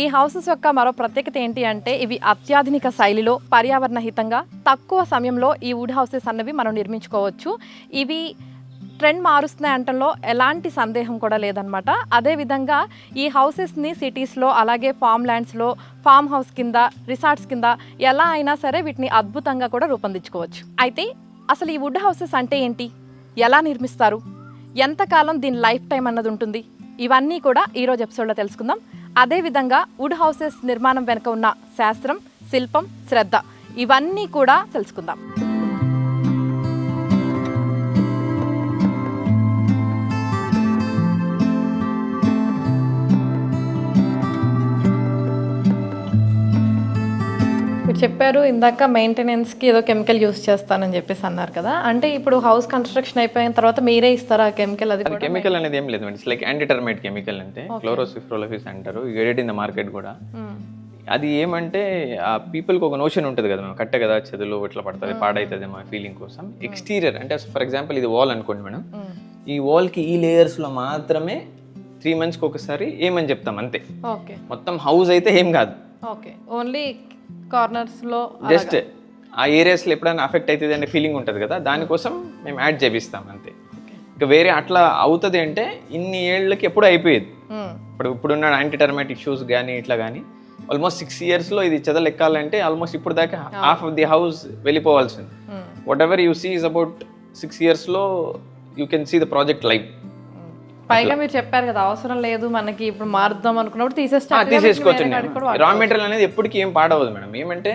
ఈ హౌసెస్ యొక్క మరో ప్రత్యేకత ఏంటి అంటే ఇవి అత్యాధునిక శైలిలో పర్యావరణ హితంగా తక్కువ సమయంలో ఈ వుడ్ హౌసెస్ అన్నవి మనం నిర్మించుకోవచ్చు. ఇవి ట్రెండ్ మారుస్తున్నాయి అంటంలో ఎలాంటి సందేహం కూడా లేదనమాట. అదేవిధంగా ఈ హౌసెస్ని సిటీస్లో అలాగే ఫామ్ ల్యాండ్స్లో ఫామ్ హౌస్ కింద రిసార్ట్స్ కింద ఎలా అయినా సరే వీటిని అద్భుతంగా కూడా రూపొందించుకోవచ్చు. అయితే అసలు ఈ వుడ్ హౌసెస్ అంటే ఏంటి, ఎలా నిర్మిస్తారు, ఎంతకాలం దీని లైఫ్ టైం అన్నది ఉంటుంది, ఇవన్నీ కూడా ఈరోజు ఎపిసోడ్లో తెలుసుకుందాం. అదేవిధంగా వుడ్ హౌసెస్ నిర్మాణం వెనుక ఉన్న శాస్త్రం, శిల్పం, శ్రద్ధ ఇవన్నీ కూడా తెలుసుకుందాం. మీరు చెప్పారు ఇందాక మెయింటెనెన్స్కి ఏదో కెమికల్ యూస్ చేస్తానని చెప్పేసి అన్నారు కదా, అంటే ఇప్పుడు హౌస్ కన్స్ట్రక్షన్ అయిపోయిన తర్వాత మీరే ఇస్తారా కెమికల్? అది కెమికల్ అనేది ఏం లేదు, ఇట్స్ లైక్ యాంటీటర్మైట్ కెమికల్, అంటే క్లోరోసిఫ్రోలఫిస్ అంటారు, ఎడిట్ ఇన్ ద మార్కెట్ కూడా. అది ఏమంటే ఆ పీపుల్కి ఒక నోషన్ ఉంటుంది కదా, మేము కట్టే కదా చెదులు ఇట్లా పడుతుంది పాడవుతుంది మా ఫీలింగ్ కోసం. ఎక్స్టీరియర్ అంటే ఫర్ ఎగ్జాంపుల్ ఇది వాల్ అనుకోండి మేడం, ఈ వాల్కి ఈ లేయర్స్లో మాత్రమే 3 monthsకి ఒకసారి ఏమని చెప్తాం అంతే. మొత్తం హౌస్ అయితే ఏం కాదు, ఓన్లీ కార్నర్స్లో జస్ట్ ఆ ఏరియాస్లో ఎప్పుడైనా అఫెక్ట్ అవుతుంది అనే ఫీలింగ్ ఉంటుంది కదా, దానికోసం మేము యాడ్ చేపిస్తాం అంతే. ఇంకా వేరే అట్లా అవుతుంది అంటే ఇన్ని ఏళ్ళకి ఎప్పుడు అయిపోయేది. ఇప్పుడున్న యాంటీ టర్మైట్ ఇష్యూస్ కానీ ఇట్లా కానీ ఆల్మోస్ట్ 6 yearsలో ఇది చెదలు ఎక్కాలంటే ఆల్మోస్ట్ ఇప్పుడు దాకా హాఫ్ ఆఫ్ ది హౌస్ వెళ్ళిపోవాల్సింది. Whatever you see is about 6 yearsలో you can see the project live. పైగా మీరు చెప్పారు కదా అవసరం లేదు మనకి, ఇప్పుడు మారుద్దాం అనుకున్నప్పుడు తీసేసుకోవచ్చు. రా మెటీరియల్ అనేది ఎప్పటికీ ఏం పాడవదు మేడం. ఏమంటే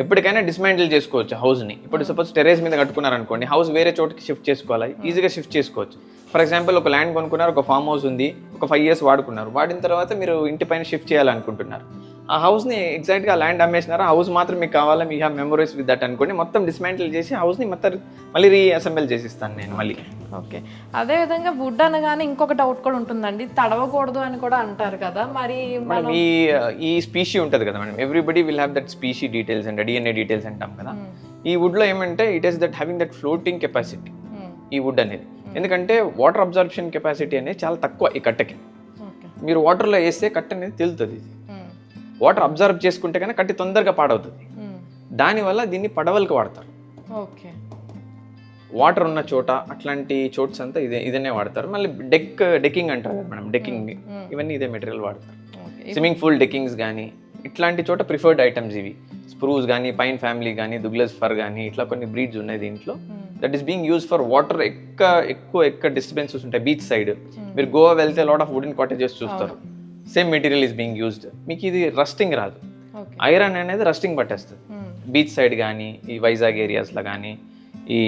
ఎప్పటికైనా డిస్మాంటిల్ చేసుకోవచ్చు హౌస్ని. ఇప్పుడు సపోజ్ టెరేస్ మీద కట్టుకున్నారనుకోండి, హౌస్ వేరే చోటుకి షిఫ్ట్ చేసుకోవాలి, ఈజీగా షిఫ్ట్ చేసుకోవచ్చు. ఫర్ ఎగ్జాంపుల్ ఒక ల్యాండ్ కొనుక్కున్నారు, ఒక ఫామ్ హౌస్ ఉంది, ఒక 5 years వాడుకున్నారు, వాడిన తర్వాత మీరు ఇంటి పైన షిఫ్ట్ చేయాలనుకుంటున్నారు, ఆ హౌస్ని ఎగ్జాక్ట్గా ల్యాండ్ అమ్మేసినారు, హౌస్ మాత్రం మీకు కావాలి, me have memories with that అనుకోండి, మొత్తం డిస్మాంటిల్ చేసి హౌస్ని మొత్తం మళ్ళీ రీఅసెంబుల్ చేసిస్తాను నేను మళ్ళీ. ఓకే. అదేవిధంగా వుడ్ అనగానే ఇంకొక డౌట్ కూడా ఉంటుందండి, తడవకూడదు అని కూడా అంటారు కదా, మరి మనం ఈ స్పీషీ ఉంటుంది కదా madam, everybody will have that species details and DNA details అంటాం కదా. ఈ వుడ్లో ఏమంటే it is that having that floating capacity ఈ వుడ్ అనేది. ఎందుకంటే వాటర్ అబ్జర్ప్షన్ కెపాసిటీ అనేది చాలా తక్కువ ఈ కట్టకి. మీరు వాటర్లో వేస్తే కట్ట అనేది తెలుతుంది, వాటర్ అబ్జర్వ్ చేసుకుంటే కానీ కట్టి తొందరగా పాడవుతుంది. దానివల్ల దీన్ని పడవలకు వాడతారు. వాటర్ ఉన్న చోట అట్లాంటి చోట్స్ అంతా ఇదనే వాడతారు. మళ్ళీ డెక్కింగ్ అంటారు కదా మేడం, డెక్కింగ్ ఇవన్నీ ఇదే మెటీరియల్ వాడతారు. స్విమ్మింగ్ పూల్ డెక్కింగ్స్ కానీ ఇట్లాంటి చోట ప్రిఫర్డ్ ఐటమ్స్ ఇవి. స్ప్రూస్ కానీ, పైన్ ఫ్యామిలీ కానీ, దుగ్లస్ ఫర్ కానీ ఇట్లా కొన్ని బ్రీడ్స్ ఉన్నాయి దీంట్లో. That is being use for water. ఎక్కువ డిస్టర్బెన్సెస్ ఉంటాయి బీచ్ సైడ్. మీరు గోవా వెళ్తే లాట్ ఆఫ్ వుడెన్ కాటేజెస్ చూస్తారు, same material is being used. మీకు ఇది రస్టింగ్ రాదు, ఐరన్ అనేది రస్టింగ్ పట్టేస్తుంది. బీచ్ సైడ్ కానీ, ఈ వైజాగ్ ఏరియాస్లో కానీ, ఈ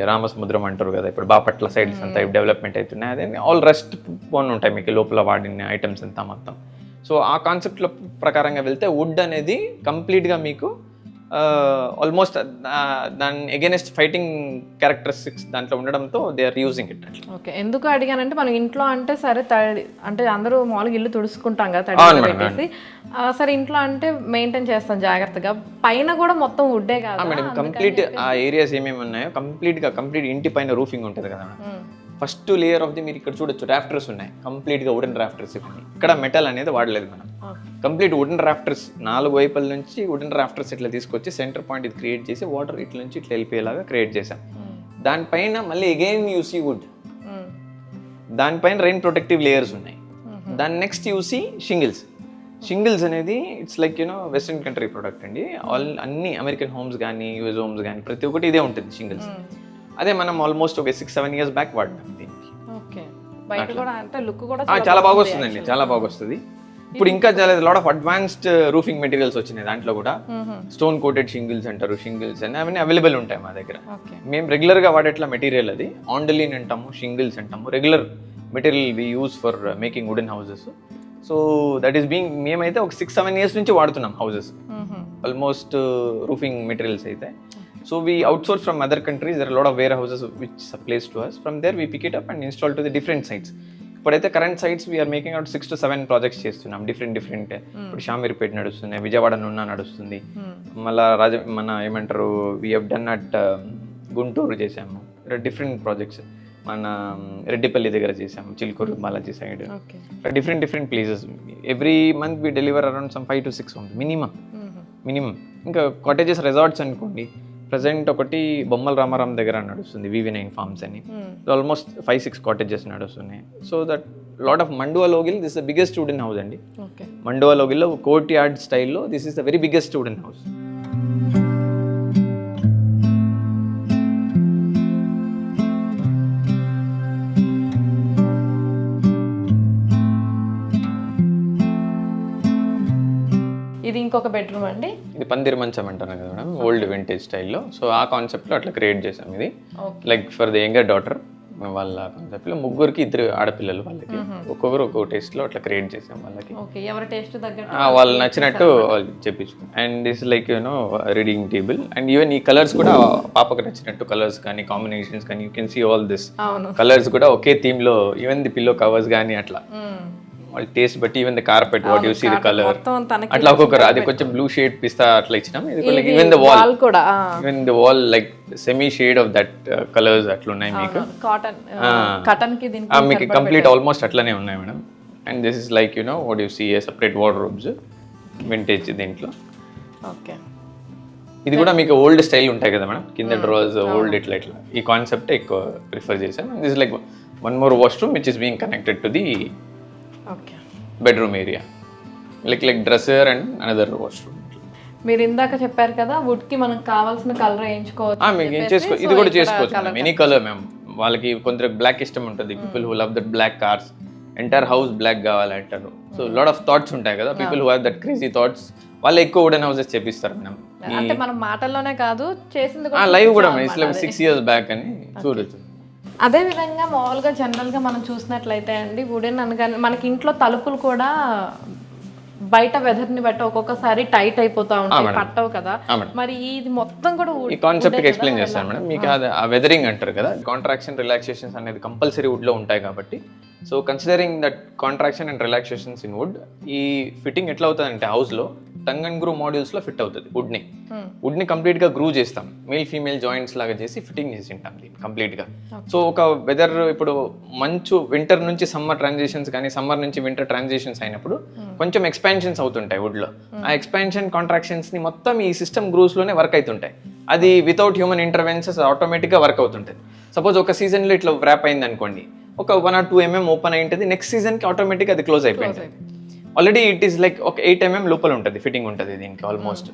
రామసముద్రం అంటారు కదా, ఇప్పుడు బాపట్ల సైడ్స్ అంతా డెవలప్మెంట్ అవుతున్నాయి, అదే ఆల్ రెస్ట్ పోన్ ఉంటాయి మీకు లోపల వాడిన ఐటమ్స్ అంతా మొత్తం. సో ఆ కాన్సెప్ట్లో ప్రకారంగా వెళ్తే వుడ్ అనేది కంప్లీట్గా మీకు ఆల్మోస్ట్ దాని ఎగెనెస్ట్ ఫైటింగ్ క్యారెక్టరిస్టిక్స్ దాంట్లో ఉండడంతో they are using it. Okay. ఎందుకు అడిగానంటే మనం ఇంట్లో అంటే సరే తడి అంటే అందరూ మామూలుగా ఇల్లు తుడుచుకుంటాం కదా తడి పెట్టేసి, సరే ఇంట్లో అంటే మెయింటైన్ చేస్తాం జాగ్రత్తగా, పైన కూడా మొత్తం వుడ్డే కదా మేడం. కంప్లీట్ ఆ ఏరియాస్ ఏమేమి ఉన్నాయో కంప్లీట్ ఇంటి పైన రూఫింగ్ ఉంటుంది కదా madam. First layer of the మీరు ఇక్కడ చూడొచ్చు, రాఫ్టర్స్ ఉన్నాయి, కంప్లీట్గా వుడెన్ రాఫ్టర్స్. ఇక్కడ మెటల్ అనేది వాడలేదు మనం, కంప్లీట్ వుడెన్ రాఫ్టర్స్ 4 వైపుల నుంచి వుడెన్ రాఫ్టర్స్ ఇట్లా తీసుకొచ్చి సెంటర్ పాయింట్ ఇది క్రియేట్ చేసి వాటర్ ఇట్ల నుంచి ఇట్లా వెళ్ళిపోయేలాగా క్రియేట్ చేసాం. దానిపైన మళ్ళీ అగైన్ యూసీ వుడ్, దానిపైన రెయిన్ ప్రొటెక్టివ్ లేయర్స్ ఉన్నాయి. దాని నెక్స్ట్ యూసీ షింగిల్స్ అనేది it's like western country product అండి. అన్ని అమెరికన్ హోమ్స్ కానీ, యూఎస్ హోమ్స్ కానీ ప్రతి ఒక్కటి ఇదే ఉంటుంది షింగిల్స్. అదే మనం ఆల్మోస్ట్ ఒక 6-7 years బ్యాక్ వాడినాం దీనికి. చాలా బాగా వస్తుందండి, చాలా బాగా వస్తుంది. ఇప్పుడు ఇంకా చాలా lot of advanced roofing materials వచ్చినాయి, దాంట్లో కూడా స్టోన్ కోటెడ్ షింగిల్స్ అంటారు, షింగిల్స్ అని అవన్నీ అవైలబుల్ ఉంటాయి మా దగ్గర. మేము రెగ్యులర్గా వాడేట్లా మెటీరియల్ అది ఆండలిన్ అంటాము, షింగిల్స్ అంటాము, regular material we use for making wooden houses. So that is being మేమైతే ఒక 6-7 years నుంచి వాడుతున్నాం హౌసెస్ ఆల్మోస్ట్ రూఫింగ్ మెటీరియల్స్ అయితే. So we outsource from other countries. There are a lot of warehouses which supplies to us. From there we pick it up and install to the different sites. ఇప్పుడైతే current sites we're making out 6 to 7 projects చేస్తున్నాం different. ఇప్పుడు షామీర్పేట నడుస్తుంది, విజయవాడ నున్న నడుస్తుంది, మళ్ళీ మన ఏమంటారు we have done at Guntur చేసాము, different projects. మన రెడ్డిపల్లి దగ్గర చేసాం, Chilkur Balaji side, okay. Different places. Every month we deliver around some 5 to 6 homes minimum. ఇంకా కాటేజెస్, రిసార్ట్స్ అనుకోండి, ప్రజెంట్ ఒకటి బొమ్మల రామారాం దగ్గర నడుస్తుంది, VV9 ఫార్మ్స్ అని, ఆల్మోస్ట్ 5-6 కాటేజెస్ నడుస్తున్నాయి. సో దట్ లాట్ ఆఫ్ మండువా లోగిల్, this the biggest wooden house అండి. మండువా లోగిల్లో కోర్ట్ యార్డ్ స్టైల్లో this is the very biggest wooden house. ఇది ఇంకొక బెడ్రూమ్ అండి. ఇది పందిరి మంచం అంటారు కదా మేడం, ఓల్డ్ వింటేజ్ స్టైల్లో. సో ఆ కాన్సెప్ట్లో అట్లా క్రియేట్ చేసాం ఇది, like for the younger daughter వాళ్ళ కాన్సెప్ట్లో. ముగ్గురికి 2 ఆడపిల్లలు, వాళ్ళకి ఒక్కొక్కరు ఒక్కొక్క టేస్ట్లో అట్లా క్రియేట్ చేసాం వాళ్ళకి. ఎవరి టేస్ట్ తగ్గట్టు వాళ్ళు నచ్చినట్టు వాళ్ళు చెప్పించుకున్నాం. And this like reading table. And even ఈ కలర్స్ కూడా పాపకు నచ్చినట్టు కలర్స్ కానీ, కాంబినేషన్స్ కానీ, you can see all this colours కూడా ఒకే థీమ్లో. ఈవెన్ ది పిల్లో కవర్స్ కానీ అట్లా వాళ్ళ టేస్ట్ బట్టి, even the carpet, what you see the colour అట్లా ఒక్కొక్కరు. అది కొంచెం బ్లూ షేడ్ పిస్తా అట్లా ఇచ్చినాం. ఇది ఈవెన్ ద వాల్ కూడా, even the wall like semi shade of that colours అట్లా ఉన్నాయి మీకు. కాటన్ కి మీకు కంప్లీట్ ఆల్మోస్ట్ అట్లానే ఉన్నాయి madam. And this is like what you see a separate wardrobes vintage దీంట్లో. ఓకే. ఇది కూడా మీకు ఓల్డ్ స్టైల్ ఉంటాయి కదా మేడం, కింద డ్రాస్ ఓల్డ్ ఇట్లా ఈ కాన్సెప్ట్ ఎక్కువ ప్రిఫర్ చేశాను. This like one more washroom which is being connected to the bedroom area, like dresser and another washroom. మీరు ఇందాక చెప్పారు కదా వుడ్ కి మనకు కావాల్సిన కలర్ వేయించుకోవచ్చు. మీకు ఏం చేసుకో, ఇది కూడా చేసుకోవచ్చు ఎనీ కలర్ మ్యామ్. వాళ్ళకి కొందరికి బ్లాక్ ఇష్టం ఉంటుంది, people who love that black cars, entire house black కావాలంటారు. సో లాట్ ఆఫ్ థాట్స్ ఉంటాయి కదా, people who have that crazy thoughts, వాళ్ళు ఎక్కువ వుడెన్ హౌసెస్ చేపిస్తారు మేడం. అంటే మనం మాటల్లోనే కాదు, చేసింది లైవ్ కూడా 6 years బ్యాక్ అని చూడొచ్చు. అదే విధంగా మామూలుగా జనరల్గా మనం చూసినట్లయితే అండి, వుడెన్ అనగానే మనకి ఇంట్లో తలుపులు కూడా బయట వెదర్ని బట్టి ఒక్కొక్కసారి టైట్ అయిపోతా ఉంటాయి, పట్టవు కదా. మరి ఇది మొత్తం కూడా ఈ కాన్సెప్ట్ ఎక్స్ప్లెయిన్ చేస్తాను మేడం. మీకు ఆ వెదరింగ్ అంటారు కదా, కాంట్రాక్షన్ రిలాక్సేషన్స్ అనేది కంపల్సరీ వుడ్ లో ఉంటాయి కాబట్టి, so considering that contraction and relaxations in wood, ఈ ఫిట్టింగ్ ఎట్లా అవుతుంది అంటే హౌస్ లో టంగ్ అండ్ గ్రూ మాడ్యూల్స్ లో ఫిట్ అవుతుంది. వుడ్ ని కంప్లీట్ గా గ్రూ చేస్తాం, మేల్ ఫీమేల్ జాయింట్స్ లాగా చేసి ఫిట్టింగ్ చేసి ఉంటాం దీన్ని కంప్లీట్ గా. సో ఒక వెదర్ ఇప్పుడు మంచు వింటర్ నుంచి సమ్మర్ ట్రాన్సిషన్స్ కానీ, సమ్మర్ నుంచి వింటర్ ట్రాన్సిషన్స్ అయినప్పుడు కొంచెం ఎక్స్పాన్షన్స్ అవుతుంటాయి వుడ్ లో. ఆ ఎక్స్పాన్షన్ కాంట్రాక్షన్స్ ని మొత్తం ఈ సిస్టమ్ గ్రూస్ లోనే వర్క్ అవుతుంటాయి. అది వితౌట్ హ్యూమన్ ఇంటర్వెన్సెస్ ఆటోమేటిక్ గా వర్క్ అవుతుంటుంది. సపోజ్ ఒక సీజన్ లో ఇట్లా వ్రాప్ అయింది అనుకోండి, ఒక 1 or 2 mm ఓపెన్ అయి ఉంటుంది, నెక్స్ట్ సీజన్ కి ఆటోమేటిక్ అది క్లోజ్ అయిపోయింది. ఆల్రెడీ ఇట్ ఈస్ లైక్ ఒక 8 mm లోపల ఉంటుంది, ఫిట్టింగ్ ఉంటుంది దీనికి ఆల్మోస్ట్.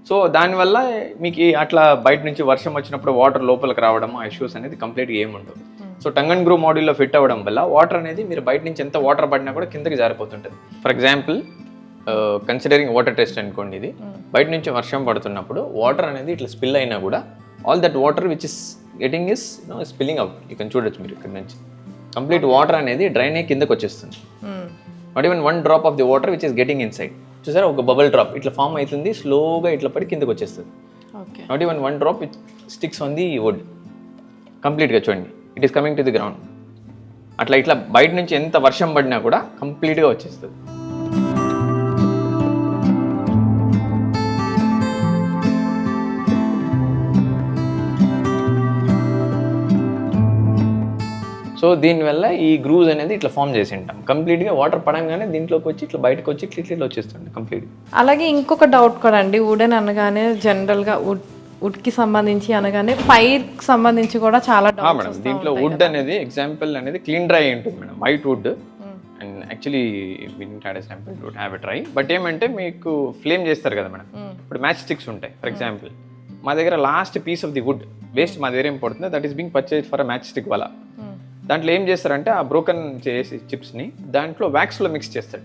సో దానివల్ల మీకు అట్లా బయట నుంచి వర్షం వచ్చినప్పుడు వాటర్ లోపలికి రావడం, ఆ ఇష్యూస్ అనేది కంప్లీట్గా ఏముండవు. సో టంగ్ అండ్ గ్రూ మాడ్యూల్లో ఫిట్ అవ్వడం వల్ల వాటర్ అనేది మీరు బయట నుంచి ఎంత వాటర్ పడినా కూడా కిందకి జారిపోతుంటుంది. For example considering water test అనుకోండి, ఇది బయట నుంచి వర్షం పడుతున్నప్పుడు వాటర్ అనేది ఇట్లా స్పిల్ అయినా కూడా all that water which is getting is spilling out. ఇక్కడ చూడొచ్చు మీరు ఇక్కడ నుంచి కంప్లీట్ వాటర్ అనేది డ్రైన్ అయ్యి కిందకి వచ్చేస్తుంది. Not even 1 drop of the water which is getting in side. చూసారా, ఒక బబుల్ డ్రాప్ ఇట్లా ఫామ్ అవుతుంది, స్లోగా ఇట్లా పడి కిందకి వచ్చేస్తుంది. Not even 1 drop it sticks on the wood. కంప్లీట్గా చూడండి, it is coming to the ground. అట్లా ఇట్లా బయట నుంచి ఎంత వర్షం పడినా కూడా కంప్లీట్గా వచ్చేస్తుంది. సో దీనివల్ల ఈ గ్రూవ్స్ అనేది ఇట్లా ఫామ్ చేసి ఉంటాం. కంప్లీట్గా వాటర్ పడంగానే దీంట్లోకి వచ్చి ఇట్లా బయటకు వచ్చి ఇట్లా వచ్చేస్తుంది కంప్లీట్. అలాగే ఇంకొక డౌట్ కూడా అండి, వుడెన్ అనగానే జనరల్గా వుడ్కి సంబంధించి అనగానే ఫైర్కి సంబంధించి కూడా చాలా మేడం. దీంట్లో వుడ్ అనేది ఎగ్జాంపుల్ అనేది క్లీన్ డ్రై ఉంటుంది madam, white wood. And actually sample wood have a try. But ఏమంటే మీకు ఫ్లేమ్ చేస్తారు కదా మేడం, ఇప్పుడు మ్యాచ్ స్టిక్స్ ఉంటాయి. ఫర్ ఎగ్జాంపుల్ మా దగ్గర last piece of the wood waste మా దగ్గర ఏం పడుతుంది, that is being purchase for a match stick వల్ల. దాంట్లో ఏం చేస్తారంటే ఆ బ్రోకన్ చేసి చిప్స్ని దాంట్లో వ్యాక్స్లో మిక్స్ చేస్తాడు.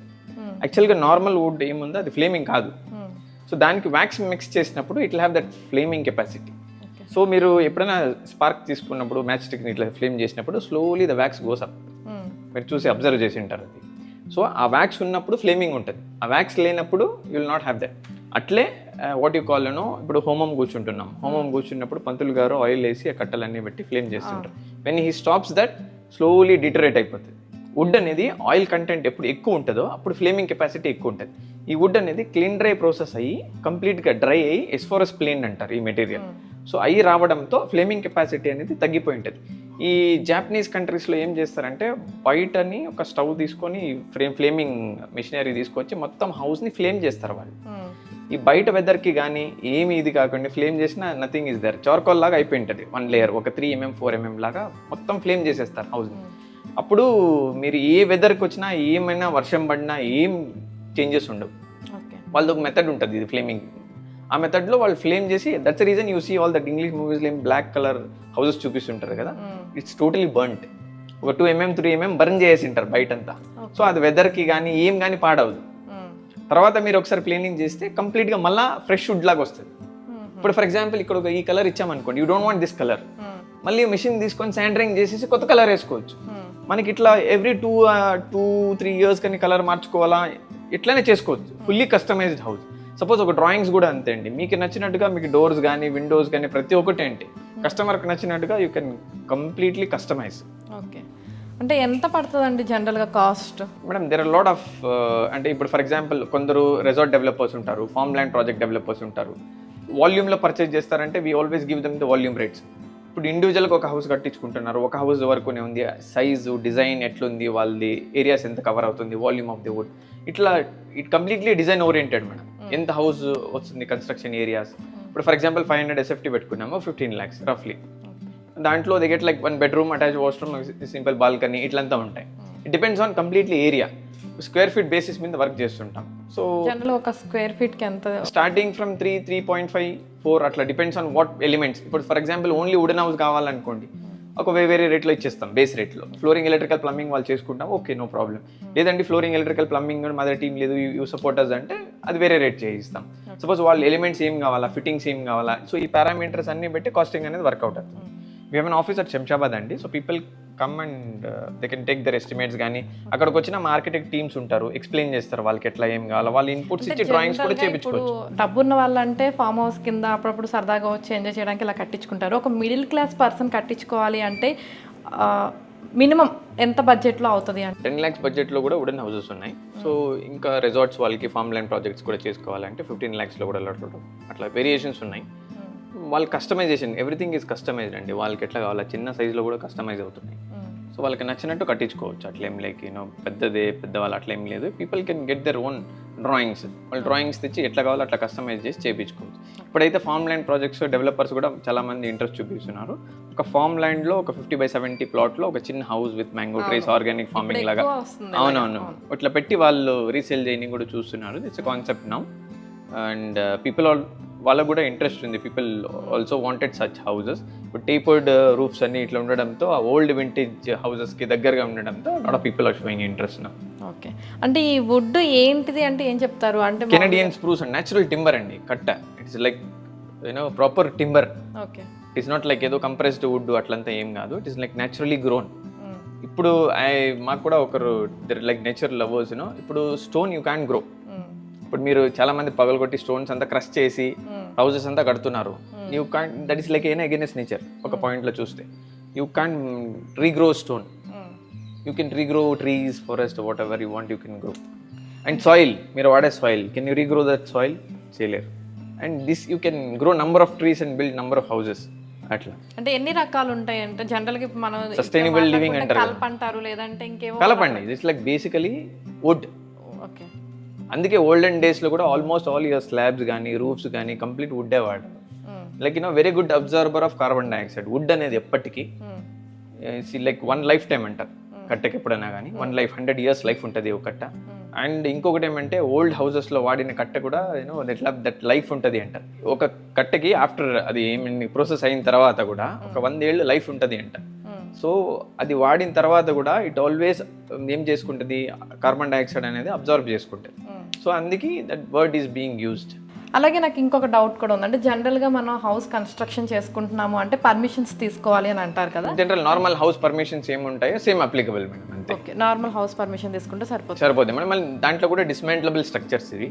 యాక్చువల్గా నార్మల్ వుడ్ ఏముందో అది ఫ్లేమింగ్ కాదు. సో దానికి వ్యాక్స్ మిక్స్ చేసినప్పుడు it will have that Fleming capacity. So మీరు ఎప్పుడైనా స్పార్క్ తీసుకున్నప్పుడు మ్యాచ్ స్టిక్ని ఇట్లా ఫ్లేమ్ చేసినప్పుడు slowly the wax goes up. మీరు చూసి అబ్జర్వ్ చేసి ఉంటారు అది. సో ఆ వ్యాక్స్ ఉన్నప్పుడు ఫ్లేమింగ్ ఉంటుంది, ఆ వ్యాక్స్ లేనప్పుడు you will not have that. అట్లే వాట్ యూ కాల్ ఇప్పుడు హోమం కూర్చుంటున్నాం, హోమం కూర్చున్నప్పుడు పంతులు గారు ఆయిల్ వేసి ఆ కట్టలన్నీ పెట్టి ఫ్లేమ్ చేస్తుంటారు. When he stops that slowly deteriorate అయిపోతుంది. వుడ్ అనేది ఆయిల్ కంటెంట్ ఎప్పుడు ఎక్కువ ఉంటుందో అప్పుడు ఫ్లేమింగ్ కెపాసిటీ ఎక్కువ ఉంటుంది. ఈ వుడ్ అనేది క్లీన్ డ్రై ప్రాసెస్ అయ్యి కంప్లీట్గా డ్రై అయ్యి ఎస్ఫోరస్ ప్లేన్ అంటారు ఈ మెటీరియల్. సో అయ్యి రావడంతో ఫ్లేమింగ్ కెపాసిటీ అనేది తగ్గిపోయి ఉంటుంది. ఈ జాపనీస్ కంట్రీస్లో ఏం చేస్తారంటే బయటని ఒక స్టవ్ తీసుకొని ఫ్లేమింగ్ మిషనరీ తీసుకొచ్చి మొత్తం హౌస్ని ఫ్లేమ్ చేస్తారు వాళ్ళు. ఈ బయట వెదర్కి కానీ ఏమి ఇది కాకుండా ఫ్లేమ్ చేసినా నథింగ్ ఇస్ దర్, చార్కోల్ లాగా అయిపోయి ఉంటుంది 1 లేయర్, ఒక 3 mm 4 mm లాగా మొత్తం ఫ్లేమ్ చేసేస్తారు హౌస్ని. అప్పుడు మీరు ఏ వెదర్కి వచ్చినా ఏమైనా వర్షం పడినా ఏం చేంజెస్ ఉండవు. వాళ్ళది ఒక మెథడ్ ఉంటుంది ఇది ఫ్లేమింగ్, ఆ మెథడ్లో వాళ్ళు ఫ్లేమ్ చేసి, that's reason you see all that English మూవీస్లో ఏం బ్లాక్ కలర్ హౌసెస్ చూపిస్తుంటారు కదా, ఇట్స్ టోటలీ బర్న్ట్. ఒక 2 mm 3 mm బర్న్ చేసి ఉంటారు బయటంతా. సో అది వెదర్కి కానీ ఏం కానీ పాడవదు. తర్వాత మీరు ఒకసారి క్లీనింగ్ చేస్తే కంప్లీట్గా మళ్ళీ ఫ్రెష్ వుడ్ లాగా వస్తుంది. ఇప్పుడు ఫర్ ఎగ్జాంపుల్ ఇక్కడ ఒక ఈ కలర్ ఇచ్చామనుకోండి, you don't want this colour, మళ్ళీ మిషన్ తీసుకొని శాండరింగ్ చేసేసి కొత్త కలర్ వేసుకోవచ్చు. మనకి ఇట్లా ఎవ్రీ 2-3 years కానీ కలర్ మార్చుకోవాలా, ఇట్లానే చేసుకోవచ్చు. Fully customised house. సపోజ్ ఒక డ్రాయింగ్స్ కూడా అంతే అండి, మీకు నచ్చినట్టుగా మీకు డోర్స్ కానీ విండోస్ కానీ ప్రతి ఒక్కటి ఏంటి కస్టమర్కి నచ్చినట్టుగా you can completely customise. Okay, అంటే ఎంత పడుతుందండి జనరల్గా cost? Madam there are lot of అంటే ఇప్పుడు ఫర్ ఎగ్జాంపుల్ కొందరు రిసార్ట్ డెవలపర్స్ ఉంటారు, ఫార్మ్ ల్యాండ్ ప్రాజెక్ట్ డెవలపర్స్ ఉంటారు. వాల్యూమ్లో పర్చేజ్ చేస్తారంటే we always give them the volume rates. ఇప్పుడు ఇండివిజువల్గా ఒక హౌస్ కట్టించుకుంటున్నారు, ఒక హౌస్ వరకునే ఉంది, సైజు డిజైన్ ఎట్లుంది, వాళ్ళది ఏరియాస్ ఎంత కవర్ అవుతుంది, వాల్యూమ్ ఆఫ్ ది వుడ్, ఇట్లా it completely design oriented madam. ఎంత హౌస్ వస్తుంది, కన్స్ట్రక్షన్ ఏరియాస్. ఇప్పుడు ఫర్ ఎగ్జాంపుల్ 500 SFT పెట్టుకున్నాము, 15 lakhs రఫ్లీ. దాంట్లో they get like 1 bedroom attach washroom, simple balcony, ఇట్లంతా ఉంటాయి. It depends on completely area, square feet basis మీద వర్క్ చేస్తుంటాం. సో జనరల్ ఒక స్క్వేర్ ఫీట్కి ఎంత? స్టార్టింగ్ ఫ్రమ్ 3.5 4 అట్లా డిపెండ్స్ ఆన్ వాట్ ఎలిమెంట్స్. ఇప్పుడు for example only wooden house కావాలనుకోండి, ఒక వేరే రేట్లో ఇచ్చేస్తాం, బేస్ రేట్లో. ఫ్లోరింగ్ ఎలక్ట్రికల్ ప్లంబింగ్ వాళ్ళు చేసుకుంటాం, ఓకే నో ప్రాబ్లం. లేదండి ఫ్లోరింగ్ ఎలక్ట్రికల్ ప్లంబింగ్ మా దగ్గర టీం లేదు, యూ సపోర్టర్స్ అంటే అది వేరే రేట్ చేయిస్తాం. సపోజ్ వాళ్ళు ఎలిమెంట్స్ ఏం కావాలా, ఫిట్టింగ్స్ ఏం కావాలా, సో ఈ పారామీటర్స్ అన్ని బట్టి కాస్టింగ్ అనేది వర్కౌట్ అవుతుంది. We have an office at Shamshabad అండి, so people come and they can take their estimates. కానీ అక్కడికి వచ్చిన మార్కెటింగ్ టీమ్స్ ఉంటారు, ఎక్స్ప్లెయిన్ చేస్తారు వాళ్ళకి ఎట్లా ఏం కావాలో, వాళ్ళు ఇన్పుట్స్ ఇచ్చి డ్రాయింగ్స్ కూడా చేయించుకోవచ్చు. డబ్బున్న వాళ్ళంటే ఫామ్ హౌస్ కింద అప్పుడప్పుడు సరదాగా వచ్చి ఎంజాయ్ చేయడానికి ఇలా కట్టించుకుంటారు. ఒక మిడిల్ క్లాస్ పర్సన్ కట్టించుకోవాలి అంటే మినిమం ఎంత బడ్జెట్లో అవుతుంది అంటే? 10 lakhs బడ్జెట్లో కూడా వుడెన్ హౌసెస్ ఉన్నాయి. సో ఇంకా రిసార్ట్స్ వాళ్ళకి ఫార్మ్ ల్యాండ్ ప్రాజెక్ట్స్ కూడా చేసుకోవాలంటే 15 lakhsలో కూడా అట్లా వేరియేషన్స్ ఉన్నాయి. వాళ్ళ కస్టమైజేషన్, ఎవ్రీథింగ్ ఈజ్ కస్టమైజ్డ్ అండి. వాళ్ళకి ఎట్లా కావాలా, చిన్న సైజులో కూడా కస్టమైజ్ అవుతున్నాయి. సో వాళ్ళకి నచ్చినట్టు కట్టించుకోవచ్చు, అట్లేం లైక్ పెద్దవాళ్ళు అట్లా ఏం లేదు. People can get their own drawings, వాళ్ళు డ్రాయింగ్స్ తెచ్చి ఎట్లా కావాలో అట్లా కస్టమైజ్ చేసి చేయించుకోవచ్చు. ఇప్పుడైతే ఫార్మ్ ల్యాండ్ ప్రాజెక్ట్స్ డెవలపర్స్ కూడా చాలా మంది ఇంట్రెస్ట్ చూపిస్తున్నారు. ఒక ఫార్మ్ ల్యాండ్లో ఒక 50/70 ప్లాట్లో ఒక చిన్న house with mango trees, organic farming లాగా, అవునవును ఇట్లా పెట్టి వాళ్ళు రీసేల్ చేయని కూడా చూస్తున్నారు. It's concept now and people వాళ్ళకు కూడా ఇంట్రెస్ట్ ఉంది. People also wanted such houses. ఇప్పుడు టేపర్డ్ రూఫ్స్ అన్ని ఇట్లా ఉండడంతో, ఆ ఓల్డ్ వింటేజ్ హౌసెస్కి దగ్గరగా ఉండడంతో lot of people are showing interest now. Okay, అంటే ఈ వుడ్ ఏంటిది అంటే ఏం చెప్తారు అంటే? Canadian spruce and natural timber అండి, కట్ట. It's like proper timber. Okay, it is not like ఏదో కంప్రెస్డ్ వుడ్ అట్లంతా ఏం కాదు. It is like naturally grown. ఇప్పుడు మాకు కూడా ఒకరు లైక్ నేచర్ లవర్స్, ఇప్పుడు స్టోన్ యూ క్యాన్ గ్రో. ఇప్పుడు మీరు చాలా మంది పగలగొట్టి స్టోన్స్ అంతా క్రష్ చేసి హౌసెస్ అంతా కడుతున్నారు. You can, that is like against nature. ఒక పాయింట్లో చూస్తే you can regrow stone, you can regrow trees, forest, whatever you want you can grow. And soil, మీరు వాడే soil, can you regrow that soil? చేయలేరు. And this you can grow number of trees and build number of houses. అట్లా అంటే ఎన్ని రకాలు ఉంటాయి అంటే జనరల్గా మనం సస్టైనబుల్ లివింగ్ అంటారు, కలపంటారు, లేదంటే ఇంకేమో కలపండి. This like basically wood. Okay, అందుకే ఓల్డెన్ డేస్లో కూడా ఆల్మోస్ట్ ఆల్ యువర్ స్లాబ్స్ కానీ రూఫ్స్ కానీ కంప్లీట్ వుడ్డే వాడారు. Like very good absorber of carbon dioxide. Wood అనేది ఎప్పటికీ లైక్ 1 life టైం అంటారు కట్టకి. ఎప్పుడైనా కానీ 1 life 100 years లైఫ్ ఉంటుంది ఒక కట్ట. అండ్ ఇంకొకటి ఏమంటే ఓల్డ్ హౌసెస్లో వాడిన కట్ట కూడా దట్ లైఫ్ ఉంటుంది అంటారు. ఒక కట్టకి ఆఫ్టర్ అది ఏమి ప్రాసెస్ అయిన తర్వాత కూడా ఒక 100 ఏళ్ళు లైఫ్ ఉంటుంది అంట. సో అది వాడిన తర్వాత కూడా ఇట్ ఆల్వేస్ ఏం చేసుకుంటుంది, కార్బన్ డైఆక్సైడ్ అనేది అబ్జర్వ్ చేసుకుంటుంది. సో అందుకే that word is being used. అలాగే నాకు ఇంకొక డౌట్ కూడా ఉంది, అంటే జనరల్గా మనం హౌస్ కన్స్ట్రక్షన్ చేసుకుంటున్నాము అంటే పర్మిషన్స్ తీసుకోవాలి అని అంటారు కదా. జనరల్ నార్మల్ హౌస్ పర్మిషన్స్ ఏముంటాయో సేమ్ అప్లికబుల్ మేడం, అంతే. ఓకే, నార్మల్ హౌస్ పర్మిషన్ తీసుకుంటే సరిపోతుంది మేడం. మళ్ళీ దాంట్లో కూడా డిస్మాంటలబుల్ స్ట్రక్చర్స్ ఇవి.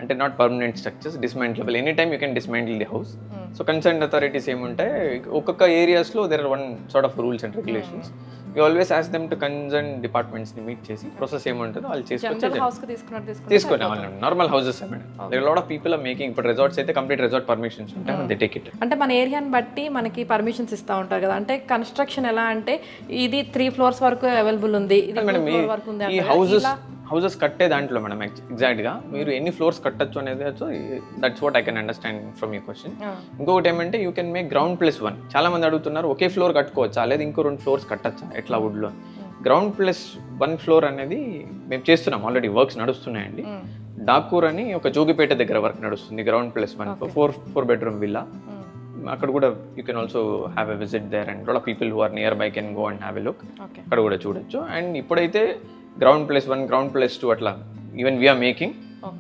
అంటే not permanent structures, dismantlable, any time you can dismantle the house. So concern authorities ఏముంటాయి, ఒక్కొక్క ఏరియాస్లో there are one sort of rules and regulations. You always ask them to concern డిపార్ట్మెంట్స్ని మీట్ చేసి ప్రాసెస్ ఏముంటుందో వాళ్ళు తీసుకునే వాళ్ళు. Normal houses madam, there lot of people are making. ఇప్పుడు రిసార్ట్స్ అయితే కంప్లీట్ రిసార్ట్ పర్మిషన్స్ ఉంటాయి, దే టేక్ ఇట్. అంటే మన ఏరియాని బట్టి మనకి పర్మిషన్స్ ఇస్తూ ఉంటారు కదా. అంటే కన్స్ట్రక్షన్ ఎలా అంటే ఇది 3 floors వరకు అవైలబుల్ ఉంది, ఇది 2 floor వరకు ఉంది. ఈ హౌసెస్ కట్టే దాంట్లో మేడం ఎగ్జాక్ట్గా మీరు ఎన్ని ఫ్లోర్స్ కట్టచ్చు అనేది, that's what I can understand from you question. ఇంకొకటి ఏమంటే యూ కెన్ మేక్ గ్రౌండ్ +1. చాలా మంది అడుగుతున్నారు ఒకే ఫ్లోర్ కట్టుకోవచ్చా లేదా ఇంకో 2 floors కట్టచ్చా ఎట్లా వుడ్లో. గ్రౌండ్ +1 floor అనేది మేము చేస్తున్నాం, ఆల్రెడీ వర్క్స్ నడుస్తున్నాయండి. డాకూర్ అని ఒక జోగిపేట దగ్గర వర్క్ నడుస్తుంది, గ్రౌండ్ +1 4 bedroom విల్లా. అక్కడ కూడా you can also have a visit there and lot of people who are nearby can go and have a look. అక్కడ కూడా చూడొచ్చు. అండ్ ఇప్పుడైతే గ్రౌండ్ +1, గ్రౌండ్ +2 అట్లా ఈవెన్ వీఆర్ మేకింగ్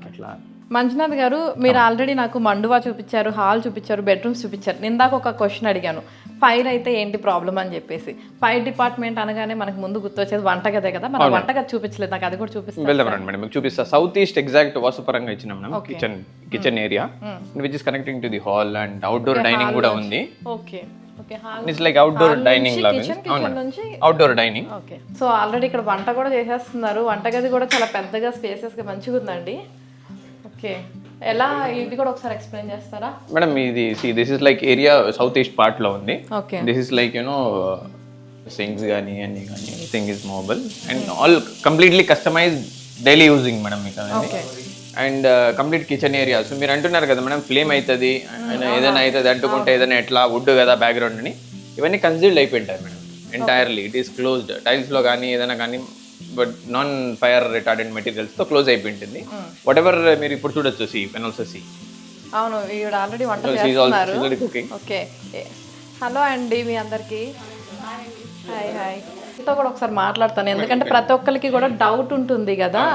అట్లా. మంజునాథ్ గారు, మీరు ఆల్రెడీ నాకు మండువా చూపించారు, హాల్ చూపించారు, బెడ్రూమ్స్ చూపించారు. నేను దాకా ఒక క్వశ్చన్ అడిగాను, ఫైర్ అయితే ఏంటి ప్రాబ్లం అని చెప్పేసి. ఫైర్ డిపార్ట్మెంట్ అనగానే మనకు ముందు గుర్తొచ్చేది వంటగదే కదా, మన వంటగది చూపించలేదు, నాకు అది కూడా చూపిస్తాను. వెళ్దాం మేడం, మీకు చూపిస్తా. సౌత్ ఈస్ట్ ఎగ్జాక్ట్ వాస్తుపరంగా ఇచ్చినాం madam. Kitchen area which is connecting to the hall and outdoor dining కూడా ఉంది. Okay, it's like outdoor dining లాగా, outdoor dining. Okay, so already ఇక్కడ వంట కూడా చేసేస్తున్నారు. వంటగది కూడా చాలా పెద్దగా స్పేసెస్ గా మంచిగా ఉందండి. ఓకే, ఎలా ఇది కూడా ఒకసారి ఎక్స్ప్లెయిన్ చేస్తారా మేడం? ఇది this is like area south east part లో ఉంది. Okay, this is like sinks కానీ అన్ని కానీ anything is movable and all completely customised daily using madam మీకు అది. And complete kitchen area. So మీరు అంటున్నారు కదా మేడం ఫ్లేమ్ అవుతుంది ఏదైనా అవుతుంది అంటుకుంటే ఏదైనా ఎట్లా వుడ్ కదా బ్యాక్గ్రౌండ్ అని, ఇవన్నీ కన్సిడర్డ్ అయిపోయింటారు madam entirely. It is closed, టైల్స్లో కానీ ఏదైనా కానీ బట్ నాన్ ఫైర్ రిటార్డెంట్ మెటీరియల్స్తో క్లోజ్ అయిపోయింటుంది. వాట్ ఎవర్ మీరు ఇప్పుడు చూడొచ్చు, సీ కెన్ ఆల్సో సీ. అవును, ఈవిడ ఆల్రెడీ వంట చేస్తున్నారు. ఓకే, హలో అండి మీ అందరికీ. Hi hi. మీతో కూడా ఒకసారి మాట్లాడతాను, ఎందుకంటే ప్రతి ఒక్కరికి కూడా డౌట్ ఉంటుంది కదా.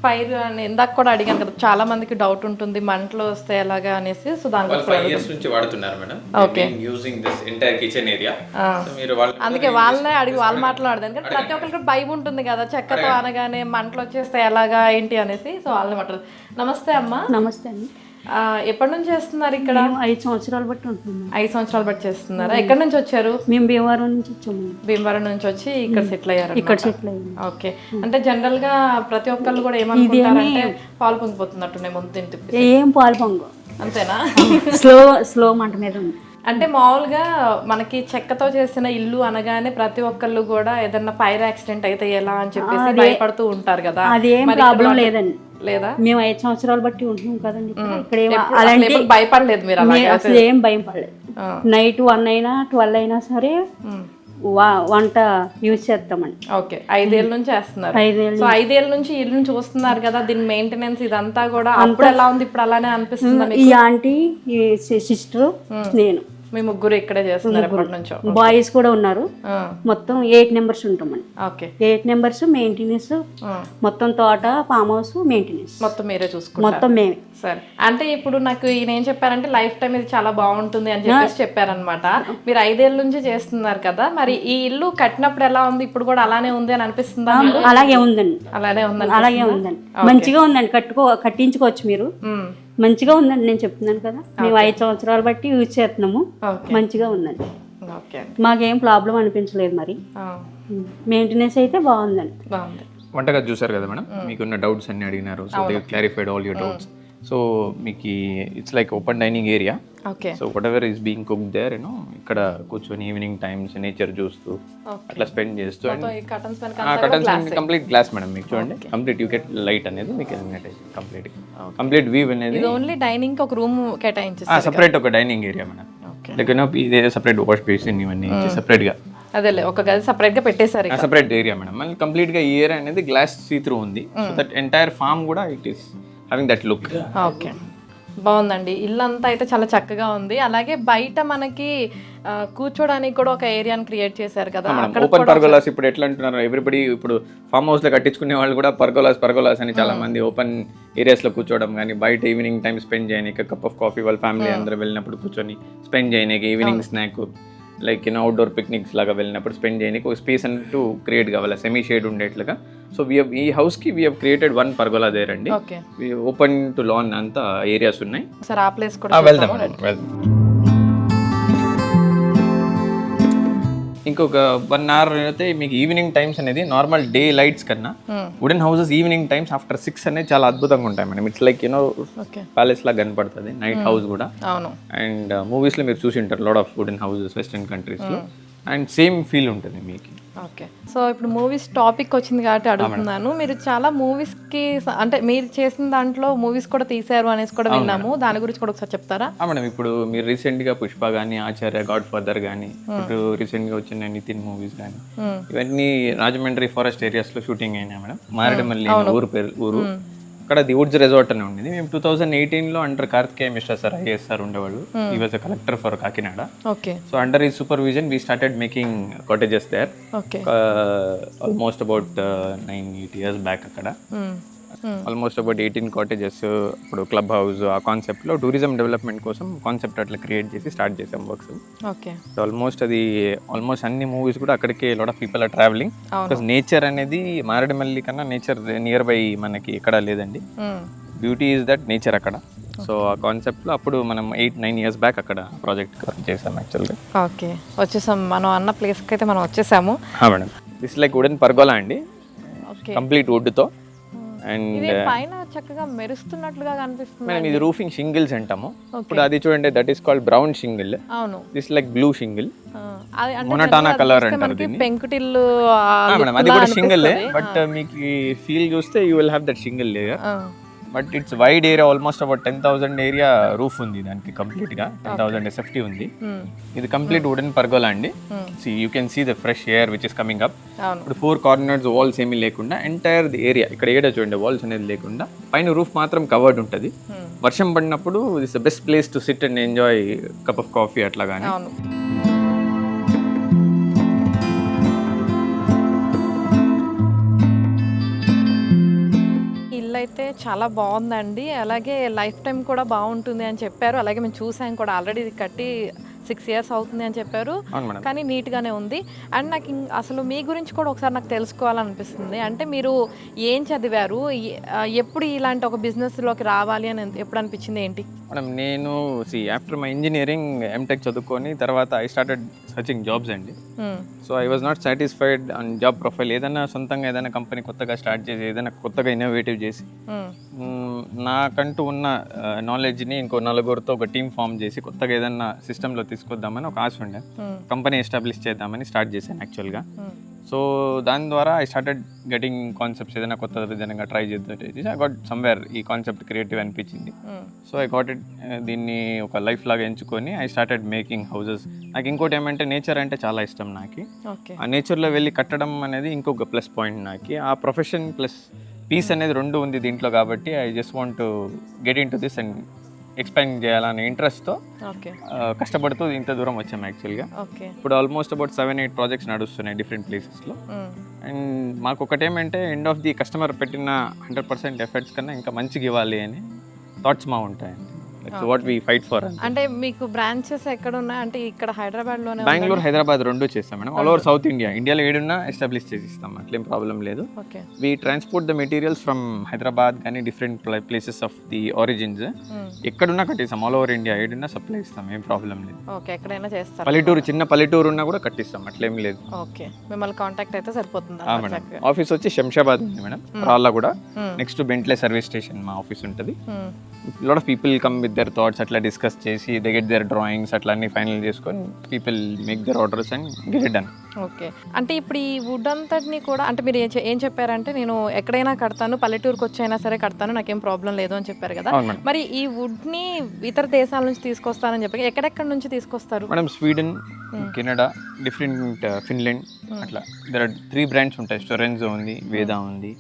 ఫైర్ అని ఇందాక కూడా అడిగాను కదా, చాలా మందికి డౌట్ ఉంటుంది మంటలు వస్తే ఎలాగా అనేసి. సో దాని గురించి 5 years నుంచి వాడుతున్నారు madam. Okay, using this entire kitchen area. So మీరు అందుకే వాళ్ళనే అడిగి వాళ్ళు మాట్లాడదాం, ఎందుకంటే ప్రతి ఒక్కరికి భయం ఉంటుంది కదా, చెక్కతో అనగానే మంటలు వచ్చేస్తే ఎలాగా ఏంటి అనేసి. సో వాళ్ళని మాట్లాడదు. నమస్తే అమ్మా. నమస్తే అండి. ఎప్పటి నుంచి చేస్తున్నారు ఇక్కడ? 5 సంవత్సరాలు బట్టి ఉంటున్నాం. 5 సంవత్సరాలు బట్టి చేస్తున్నారా? ఎక్కడి నుంచి వచ్చారు? మేము భీమవరం నుంచి వచ్చాము. భీమవరం నుంచి వచ్చి ఇక్కడ సెటిల్ అయ్యారు? ఇక్కడ సెటిల్ అయ్యాము. ఓకే, అంటే జనరల్ గా ప్రతి ఒక్కళ్ళు కూడా ఏమనుకుంటారంటే పాలు పొంగిపోతున్నట్టున్నాయి ముందు ఇంటి. ఏం పాలు పొంగు, అంతేనా? స్లో మంట మీద ఉంది. అంటే మామూలుగా మనకి చెక్కతో చేసిన ఇల్లు అనగానే ప్రతి ఒక్కళ్ళు కూడా ఏదన్నా ఫైర్ యాక్సిడెంట్ అయితే ఎలా అని చెప్పేసి భయపడుతూ ఉంటారు కదా. అదేం ప్రాబ్లం లేదండి. లేదా? మేము 5 సంవత్సరాలు బట్టి ఉంటున్నాం కదండి ఇక్కడ. అలాంటి భయపడలేదు మీరు? అసలు ఏం భయం పడలేదు. నైట్ 1 అయినా 12 అయినా సరే వంట యూజ్ చేస్తామండి. ఓకే, 5 ఏళ్ళ నుంచి చేస్తున్నారు. 5 ఏళ్ళ నుంచి ఇల్లు చూస్తున్నారు కదా, దీని మెయింటెనెన్స్ ఇదంతా కూడా అప్పుడు ఎలా ఉంది ఇప్పుడు అలానే అనిపిస్తుంది? ఈ ఆంటీ, ఈ సిస్టర్, నేను, మీ ముగ్గురు ఇక్కడే చేస్తున్నారు ఎప్పటి నుంచో? బాయ్స్ కూడా ఉన్నారు. మొత్తం 8 members ఉంటామండి. Okay, 8 members. మెయింటెనెన్స్ మొత్తం తోట, ఫామ్ హౌస్ మెయింటెనెన్స్ మొత్తం మీరే చూసుకుంటారు? మొత్తం మేమే. సరే, అంటే ఇప్పుడు నాకు ఈయన ఏం చెప్పారంటే లైఫ్ టైం ఇది చాలా బాగుంటుంది అని చెప్పేసి చెప్పారనమాట. మీరు 5 ఏళ్ళ నుంచి చేస్తున్నారు కదా, మరి ఈ ఇల్లు కట్టినప్పుడు ఎలా ఉంది, ఇప్పుడు కూడా అలానే ఉంది అని అనిపిస్తుందా? అలాగే ఉందండి. అలానే ఉందండి. అలాగే ఉందండి, మంచిగా ఉందండి. కట్టించుకోవచ్చు మీరు. మంచిగా ఉందండి, నేను చెప్తున్నాను కదా. మేము 5 సంవత్సరాలు బట్టి యూజ్ చేస్తున్నాము. మంచిగా ఉందండి, మాకేం ప్రాబ్లం అనిపించలేదు. మరి మెయింటెనెన్స్ అయితే బాగుందండి. బాగుంది. వంటగది చూసారు కదా మేడం, మీకున్న డౌట్స్ అన్ని అడిగినారు. So they clarified all your doubts. So మీకు it's like open dining area. Okay, so whatever is being cook there ఇక్కడ కూర్చొని ఈవినింగ్ టైమ్స్ నేచర్ చూస్తూ అట్లా స్పెండ్ చేస్తూ. కటన్స్ కంప్లీట్ గ్లాస్ మేడం, మీకు చూడండి కంప్లీట్ యూ గెట్ లైట్ అనేది మీకు కంప్లీట్ వ్యూ అనేది. ఓన్లీ డైనింగ్ ఒక రూమ్ కేటాయించేసి సెపరేట్ ఒక డైనింగ్ ఏరియా మేడం. లైక్ ఇదే సెపరేట్ వాష్ బేసిన్ ఇవన్నీ సెపరేట్ గా, అదేలే ఒక గది సెపరేట్ గా పెట్టేశారు. Separate area madam. మళ్ళీ కంప్లీట్ గా ఈ ఏరియా అనేది గ్లాస్ సీ త్రూ ఉంది. సో దట్ ఎంటైర్ ఫార్మ్ కూడా it is having that look. Okay, బాగుందండి. ఇల్లు అంతా అయితే చాలా చక్కగా ఉంది. అలాగే బయట మనకి కూర్చోడానికి కూడా ఒక ఏరియాని క్రియేట్ చేశారు కదా. ఓపెన్ పర్గోలాస్ ఇప్పుడు ఎట్లా అంటున్నారు ఎవ్రీబడి, ఇప్పుడు ఫామ్ హౌస్ లో కట్టించుకునే వాళ్ళు కూడా పర్గోలాస్ అని చాలా మంది ఓపెన్ ఏరియాస్ లో కూర్చోవడం కానీ, బయట ఈవినింగ్ టైం స్పెండ్ చేయడానికి కప్ ఆఫ్ కాఫీ వాళ్ళ ఫ్యామిలీ అందరూ వెళ్ళినప్పుడు కూర్చొని స్పెండ్ చేయడానికి evening snack like outdoor picnics లాగా వెళ్ళినప్పుడు స్పెండ్ చేయడానికి ఒక స్పేస్ అంటూ క్రియేట్ కావాలి, సెమీ షేడ్ ఉండేట్లుగా. సో ఈ హౌస్కి we have created 1 pergola there అండి. ఓకే, ఓపెన్ టు లాన్ అంతా ఏరియాస్ ఉన్నాయి. సార్ ఆ ప్లేస్ కూడా వెళ్దాం. ఇంకొక 1 hour అయితే మీకు ఈవినింగ్ టైమ్స్ అనేది నార్మల్ డే లైట్స్ కన్నా wooden houses evening times after 6 అనేది చాలా అద్భుతంగా ఉంటాయి మేడం. ఇట్స్ లైక్ ప్యాలెస్ లాగా కనపడుతుంది నైట్ హౌస్ కూడా. అవును, అండ్ మూవీస్లో మీరు చూసి ఉంటారు lot of wooden houses western కంట్రీస్లో, అండ్ సేమ్ ఫీల్ ఉంటుంది మీకు. ఓకే, సో ఇప్పుడు మూవీస్ టాపిక్ వచ్చింది కాబట్టి అడుగుతున్నాను. మీరు చాలా మూవీస్కి అంటే మీరు చేసిన దాంట్లో మూవీస్ కూడా తీశారు అనేసి కూడా విన్నాము, దాని గురించి కూడా ఒకసారి చెప్తారా? మేడం, ఇప్పుడు మీరు రీసెంట్గా పుష్ప కానీ, ఆచార్య, గాడ్ ఫాదర్ కానీ, ఇప్పుడు రీసెంట్గా వచ్చిన నితిన్ మూవీస్ కానీ, ఇవన్నీ రాజమండ్రి ఫారెస్ట్ ఏరియాస్లో షూటింగ్ అయినాయి మేడం. మారేడుమల్లి ఊరు అక్కడ ది వుడ్స్ రిసార్ట్ అని ఉండేది. మేము 2018లో under Karthikeya Mishra sir IAS sir ఉండేవాడు. He was a collector for Kakinada. Okay, so under ఈ supervision we started making cottages there. Okay, almost about 9-8 years back అక్కడ ఆల్మోస్ట్ అబౌట్ 18 కాటేజెస్. ఇప్పుడు క్లబ్ హౌస్ ఆ కాన్సెప్ట్లో టూరిజం డెవలప్మెంట్ కోసం కాన్సెప్ట్ అట్లా create చేసి start చేసాం వర్క్స్. ఓకే, సో ఆల్మోస్ట్ అన్ని మూవీస్ కూడా అక్కడికి lot of people are travelling. Because nature అనేది మారేడుమల్లి కన్నా నేచర్ నియర్ బై మనకి ఎక్కడా లేదండి. బ్యూటీ ఈజ్ దట్ నేచర్ అక్కడ. సో ఆ కాన్సెప్ట్లో అప్పుడు మనం 8-9 years బ్యాక్ అక్కడ ప్రాజెక్ట్ చేసాం యాక్చువల్గా. ఓకే, వచ్చేసాం మనం అన్న ప్లేస్కి అయితే మనం వచ్చేసాము madam. This like wooden pergola అండి, కంప్లీట్ వుడ్తో. అండ్ పైన చక్కగా మెరుస్తున్నట్లుగా కనిపిస్తుంది. మేడం ఇది రూఫింగ్ షింగిల్స్ అంటాము. ఇప్పుడు అది చూడండి, దట్ ఈస్ కాల్డ్ బ్రౌన్ షింగిల్. అవును, దిస్ లైక్ బ్లూ షింగిల్, అంటే మొనటానా కలర్ అంటారు దీన్ని. పెంకుటిల్లు మేడం అది కూడా షింగిల్, బట్ మీకు ఫీల్ చూస్తే you will have that shingle layer. But it's wide area, almost about 10,000 area roof ఉంది దానికి కంప్లీట్ గా. 10,000 SFT ఉంది. ఇది కంప్లీట్ వుడెన్ పర్గోలా అండి. You can see the fresh air which is coming up. ఇప్పుడు 4 corners walls ఏమీ లేకుండా entire the area ఇక్కడ ఏరియా చూడండి, వాల్స్ అనేది లేకుండా పైన రూఫ్ మాత్రం కవర్డ్ ఉంటుంది. వర్షం పడినప్పుడు this the best place to sit and enjoy cup of coffee అట్లా కానీ. అయితే చాలా బాగుందండి. అలాగే లైఫ్ టైం కూడా బాగుంటుంది అని చెప్పారు. అలాగే మేము చూసాం కూడా, ఆల్రెడీ ఇది కట్టి 6 years అవుతుంది అని చెప్పారు. కానీ నీట్గానే ఉంది. అండ్ నాకు అసలు మీ గురించి కూడా ఒకసారి నాకు తెలుసుకోవాలనిపిస్తుంది. అంటే మీరు ఏం చదివారు, ఎప్పుడు ఇలాంటి ఒక బిజినెస్లోకి రావాలి అని ఎప్పుడు అనిపించింది, ఏంటి? మేడం నేను ఆఫ్టర్ మై ఇంజనీరింగ్ ఎంటెక్ చదువుకొని తర్వాత ఐ స్టార్టెడ్ సర్చింగ్ జాబ్స్ అండి. So I was not satisfied on job profile. ఏదైనా సొంతంగా ఏదైనా కంపెనీ కొత్తగా స్టార్ట్ చేసి, ఏదైనా కొత్తగా ఇన్నోవేటివ్ చేసి, నాకంటూ ఉన్న నాలెడ్జ్ని ఇంకో 4 ఒక టీమ్ ఫామ్ చేసి కొత్తగా ఏదైనా సిస్టంలో తీసుకొద్దామని ఒక ఆశ ఉండే. కంపెనీ ఎస్టాబ్లిష్ చేద్దామని స్టార్ట్ చేశాను యాక్చువల్గా. సో దాని ద్వారా ఐ స్టార్టెడ్ గెటింగ్ కాన్సెప్ట్స్, ఏదైనా కొత్త విధంగా ట్రై చేద్దాం. ఐ గాట్ సమ్వేర్ ఈ కాన్సెప్ట్ క్రియేటివ్ అనిపించింది. సో ఐ గాట్ ఇట్, దీన్ని ఒక లైఫ్ లాగా ఎంచుకొని ఐ స్టార్టెడ్ మేకింగ్ హౌసెస్. నాకు ఇంకోటి ఏమంటే నేచర్ అంటే చాలా ఇష్టం నాకు. ఆ నేచర్లో వెళ్ళి కట్టడం అనేది ఇంకొక ప్లస్ పాయింట్ నాకు. ఆ ప్రొఫెషన్ ప్లస్ పీస్ అనేది 2 ఉంది దీంట్లో. కాబట్టి I just want to get in to this and expand చేయాలనే ఇంట్రెస్ట్తో కష్టపడుతూ ఇంత దూరం వచ్చాము యాక్చువల్గా. ఇప్పుడు ఆల్మోస్ట్ అబౌట్ 7-8 ప్రాజెక్ట్స్ నడుస్తున్నాయి డిఫరెంట్ ప్లేసెస్లో. అండ్ మాకు ఒకటేమంటే ఎండ్ ఆఫ్ ది కస్టమర్ పెట్టిన 100% ఎఫర్ట్స్ కన్నా ఇంకా మంచిగా ఇవ్వాలి అని థాట్స్ మా ఉంటాయండి. What we fight for. అంటే మీకు బ్రాంచెస్ ఎక్కడ ఉన్నాయి? అంటే ఇక్కడ హైదరాబాద్లోనే, బెంగళూరు, హైదరాబాద్ 2 చేస్తాం మేడం. ఆల్ ఓవర్ సౌత్ ఇండియాలో ఏడున్నా ఎస్టాబ్లిష్ చేసి ఇస్తాం, అట్లేం ప్రాబ్లం లేదు. We transport the materials from Hyderabad కానీ different places of the origins ఎక్కడున్నా కట్టిస్తాం. ఆల్ ఓవర్ ఇండియా ఏడున్నా సప్లై ఇస్తాం, ఏం ప్రాబ్లం లేదు. ఎక్కడైనా చేస్తాం. పల్లెటూరు, చిన్న పల్లెటూరు ఉన్నా కూడా కట్టిస్తాం, అట్లేం లేదు. ఓకే, మిమ్మల్ని కాంటాక్ట్ అయితే సరిపోతుంది. ఆఫీస్ వచ్చి శంషాబాద్ ఉంది మేడం, రాళ్ళ కూడా. నెక్స్ట్ బెంట్లే సర్వీస్ స్టేషన్ మా ఆఫీస్ ఉంటుంది. Lot of people come with their thoughts, అట్లా డిస్కస్ చేసి దే గెట్ దేర్ డ్రాయింగ్స్ అట్లా అన్ని ఫైనల్ చేసుకొని people make their orders and get it done. Okay, అంటే ఇప్పుడు ఈ వుడ్ అంతటిని కూడా, అంటే మీరు ఏం చెప్పారంటే నేను ఎక్కడైనా కడతాను, పల్లెటూరుకి వచ్చైనా సరే కడతాను, నాకేం ప్రాబ్లం లేదు అని చెప్పారు కదా. మరి ఈ వుడ్ని ఇతర దేశాల నుంచి తీసుకొస్తానని చెప్పి ఎక్కడెక్కడ నుంచి తీసుకొస్తారు madam? Sweden, Canada, different Finland, అట్లా దర్ ఆర్ 3 బ్రాండ్స్ ఉంటాయి. స్టోరెన్జో ఉంది, వేదా ఉంది.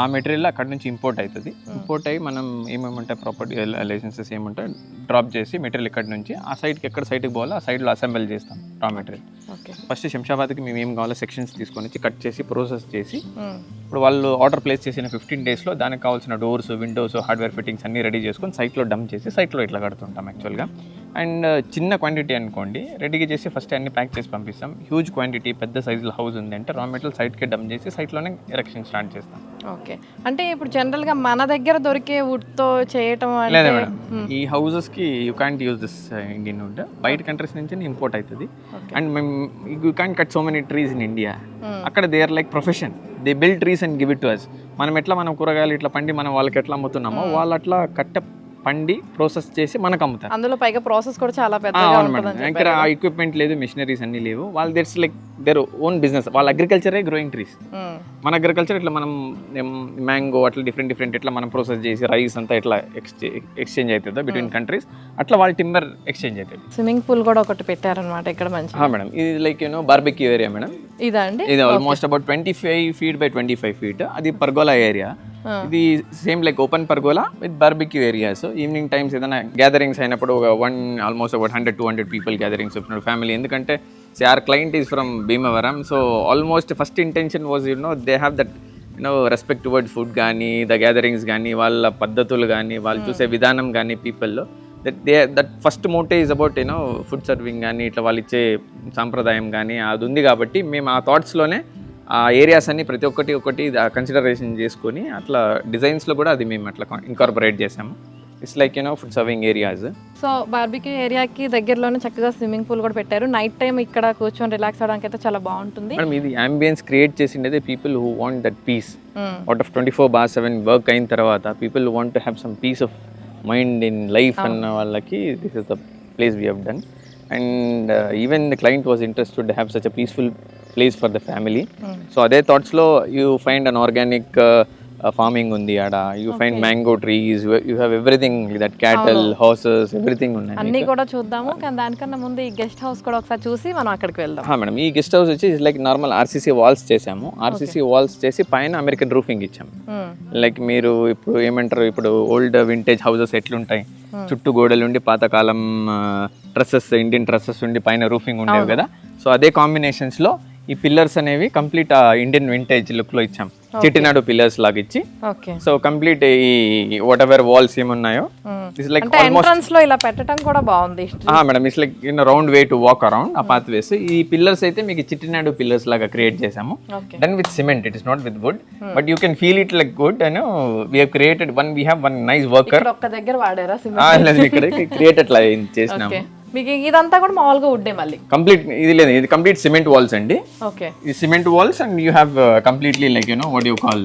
ఆ మెటీరియల్ అక్కడ నుంచి ఇంపోర్ట్ అవుతుంది. ఇంపోర్ట్ అయ్యి మనం ఏమేమంటాయి ప్రాపర్టీ లైసెన్సెస్ ఏమంటాయి డ్రాప్ చేసి మెటీరియల్ ఇక్కడ నుంచి ఆ సైట్కి ఎక్కడ సైట్కి పోవాలో ఆ సైడ్లో అసెంబుల్ చేస్తాం రా మెటీరియల్. ఫస్ట్ శంషాబాద్కి మేము ఏం కావాలో సెక్షన్స్ తీసుకొని వచ్చి కట్ చేసి ప్రాసెస్ చేసి ఇప్పుడు వాళ్ళు ఆర్డర్ ప్లేస్ చేసిన 15 daysలో దానికి కావాల్సిన డోర్స్, విండోస్, హార్డ్వేర్ ఫిట్టింగ్స్ అన్ని రెడీ చేసుకొని సైట్లో డంప్ చేసి సైట్లో ఇట్లా కడుతుంటాం యాక్చువల్గా. అండ్ చిన్న క్వాంటిటీ అనుకోండి రెడీగా చేసి ఫస్ట్ అన్ని ప్యాక్ చేసి పంపిస్తాం. హ్యూజ్ క్వాంటిటీ పెద్ద సైజులో హౌస్ ఉంది అంటే రా మెటీరియల్ సైట్కి డంప్ చేసి సైట్లోనే ఎరెక్షన్ స్టార్ట్ చేస్తాం. ఓకే, అంటే ఇప్పుడు జనరల్గా మన దగ్గర దొరికే వుడ్తో చేయటం లేదా అంటే మేడం, ఈ హౌసెస్కి you can't use this Indian wood, బయట కంట్రీస్ నుంచి ఇంపోర్ట్ అవుతుంది. అండ్ మేము you can't cut so many trees in India. అక్కడ they are like profession, they build trees and give it to us. మనం కూరగాయలు ఇట్లా పండి మనం వాళ్ళకి ఎట్లా అమ్ముతున్నామో వాళ్ళు అట్లా పండి ప్రాసెస్ చేసి మనకు అమ్ముతారు. అందులో పైగా ప్రాసెస్ కూడా చాలా పెద్దగా అవును మేడం, ఉంటుందని ఇక్కడ ఆ ఎక్విప్మెంట్ లేదు, మిషనరీస్ అన్నీ లేవు. వాళ్ళు that's like their own business. వాళ్ళ అగ్రికల్చరే గ్రోయింగ్ ట్రీస్. మన అగ్రికల్చర్ ఇట్లా మనం మ్యాంగో అట్లా డిఫరెంట్ ఇట్లా మనం ప్రాసెస్ చేసి రైస్ అంతా ఇట్లా ఎక్స్చేంజ్ అవుతుందో బిట్వీన్ కంట్రీస్, అట్లా వాళ్ళ టింబర్ ఎక్స్చేంజ్ అవుతుంది. స్విమ్మింగ్ పూల్ కూడా ఒకటి పెట్టారనమాట ఇక్కడ మంచి. మేడం ఇది లైక్ బార్బెక్యూ ఏరియా మేడం. ఇదా అండి? ఇది almost about 25 feet by 25 feet. అది పర్గోలా ఏరియా. ఇది same like open పర్గోలా with barbecue areas. Evening times ఏదైనా గ్యాదరింగ్స్ అయినప్పుడు ఆల్మోస్ట్ అబౌట్ 100-200 people గ్యాదరింగ్స్ వచ్చిన ఫ్యామిలీ. ఎందుకంటే our client is from Bhimavaram, so almost first intention was they have that respect towards food gaani, the gatherings gaani, వాళ్ళ పద్ధతులు గానీ వాళ్ళు చూసే విధానం గానీ పీపుల్లో that first motto is about food serving కానీ ఇట్లా వాళ్ళు ఇచ్చే సాంప్రదాయం కానీ అది ఉంది. కాబట్టి మేము ఆ థాట్స్లోనే ఆ ఏరియాస్ అన్ని ప్రతి ఒక్కటి కన్సిడరేషన్ చేసుకొని అట్లా డిజైన్స్లో కూడా అది మేము అట్లా ఇన్కార్పొరేట్ చేసాము. It's like food serving areas. So barbecue ఏరియాకి దగ్గరలోనే చక్కగా స్విమ్మింగ్ పూల్ కూడా పెట్టారు. నైట్ టైం ఇక్కడ కూర్చొని రిలాక్స్ అవడానికి అయితే చాలా బాగుంటుంది. మేడం ఇది అంబియన్స్ క్రియేట్ చేసిండేది people who want that peace out of 24/7 work అయిన తర్వాత people who want to have some peace of mind in life అన్న వాళ్ళకి this is the place we have done. And even the client was interested to have such a peaceful place for the family. So అదే థాట్స్లో you find an organic farming ఉంది ఆడ. You find mango trees, you have everything that క్యాటల్, horses, everything ఉన్నాయి. అన్ని కూడా చూద్దాము, కానీ దానికన్నా ముందు ఈ గెస్ట్ హౌస్ కూడా ఒకసారి చూసి మనం అక్కడికి వెళ్దాం. మేడం ఈ గెస్ట్ హౌస్ వచ్చి లైక్ నార్మల్ ఆర్సీసీ వాల్స్ చేసాము. ఆర్సీసీ వాల్స్ చేసి పైన అమెరికన్ రూఫింగ్ ఇచ్చాము. లైక్ మీరు ఇప్పుడు ఏమంటారు, ఇప్పుడు ఓల్డ్ వింటేజ్ హౌసెస్ ఎట్లుంటాయి, చుట్టూ గోడలు ఉండి పాతకాలం ట్రస్సెస్, ఇండియన్ ట్రస్సెస్ ఉండి పైన రూఫింగ్ ఉండేవి కదా. సో అదే కాంబినేషన్స్లో ఈ పిల్లర్స్ అనేవి కంప్లీట్ ఇండియన్ వింటేజ్ లుక్ లో ఇచ్చాం. చిట్టినాడు పిల్లర్స్ లాగా ఇచ్చి, సో కంప్లీట్ ఈ వాట్ ఎవర్ వాల్స్ ఏమున్నాయో ఇట్స్ లైక్ ఎంట్రన్స్ లో ఇలా పెట్టడం కూడా బాగుంది మేడం. It's like round way to walk around ఆ పాత్ వేస్. ఈ పిల్లర్స్ అయితే మీకు చిట్టినాడు పిల్లర్స్ లాగా క్రియేట్ చేసాము. Then with cement, it is not with wood, but you can feel it like wood. And we have created we have one nice worker. ఒక్క దగ్గర వాడారా ఇక్కడ create అట్లా చేసినాము. మీకు ఇదంతా కూడా మామూలుగా వుడ్డే మళ్ళీ కంప్లీట్. ఇది లేదు, ఇది కంప్లీట్ సిమెంట్ వాల్స్ అండి. ఓకే, ఈ cement walls and you have completely like what you call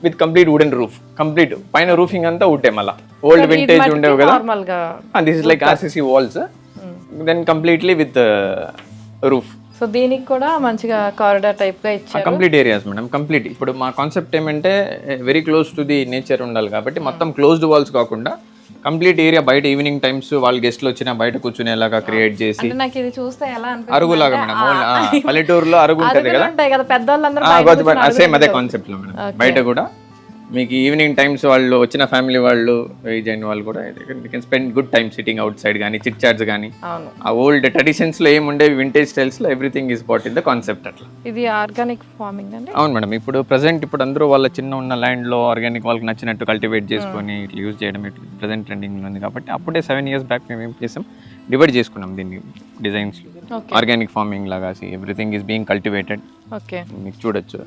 with complete wooden roof. Complete పైన రూఫింగ్ అంతా వుడ్డే. మళ్ళీ ఓల్డ్ వింటేజ్ ఉండేవి కదా, this is like RCC walls, then completely with roof. So దీనికి కూడా మంచిగా కారిడార్ టైప్ గా ఇచ్చారు. Complete areas madam, complete. ఇప్పుడు మా కాన్సెప్ట్ ఏమంటే very close to the nature ఉండాలి కాబట్టి మొత్తం క్లోజ్డ్ వాల్స్ కాకుండా కంప్లీట్ ఏరియా బయట ఈవినింగ్ టైమ్స్ వాళ్ళు గెస్ట్లు వచ్చినా బయట కూర్చునేలాగా క్రియేట్ చేసి, నాకు ఇది చూస్తే ఎలా అరుగులాగా మేడం, పల్లెటూరులో అరుగు ఉంటుంది కదా పెద్దవాళ్ళందరూ సేమ్ అదే కాన్సెప్ట్ లో మేడం. బయట కూడా మీకు ఈవినింగ్ టైమ్స్ వాళ్ళు వచ్చిన ఫ్యామిలీ వాళ్ళు ఏజ్ అయిన వాళ్ళు కూడా can spend good time sitting outside కానీ చిట్ చాట్స్ కానీ. ఆ ఓల్డ్ ట్రెడిషన్స్ లో ఏముండేవి వింటేజ్ స్టైల్స్ లో everything is bought in the concept అట్లా. ఇది ఆర్గానిక్ ఫార్మింగ్ అండి. అవును మేడం, ఇప్పుడు ప్రెసెంట్ ఇప్పుడు అందరూ వాళ్ళ చిన్న ఉన్న ల్యాండ్ లో ఆర్గానిక్ వాళ్ళకి నచ్చినట్టు కల్టివేట్ చేసుకొని ఇట్లా యూజ్ చేయడం ప్రెసెంట్ ట్రెండింగ్ ఉంది కాబట్టి అప్పుడే 7 years బ్యాక్ మేము ఏం చేసాం, డివైడ్ చేసుకున్నాం దీన్ని డిజైన్స్. ఆర్గానిక్ ఫార్మింగ్ లాగా everything is being cultivated. Okay, మీకు చూడొచ్చు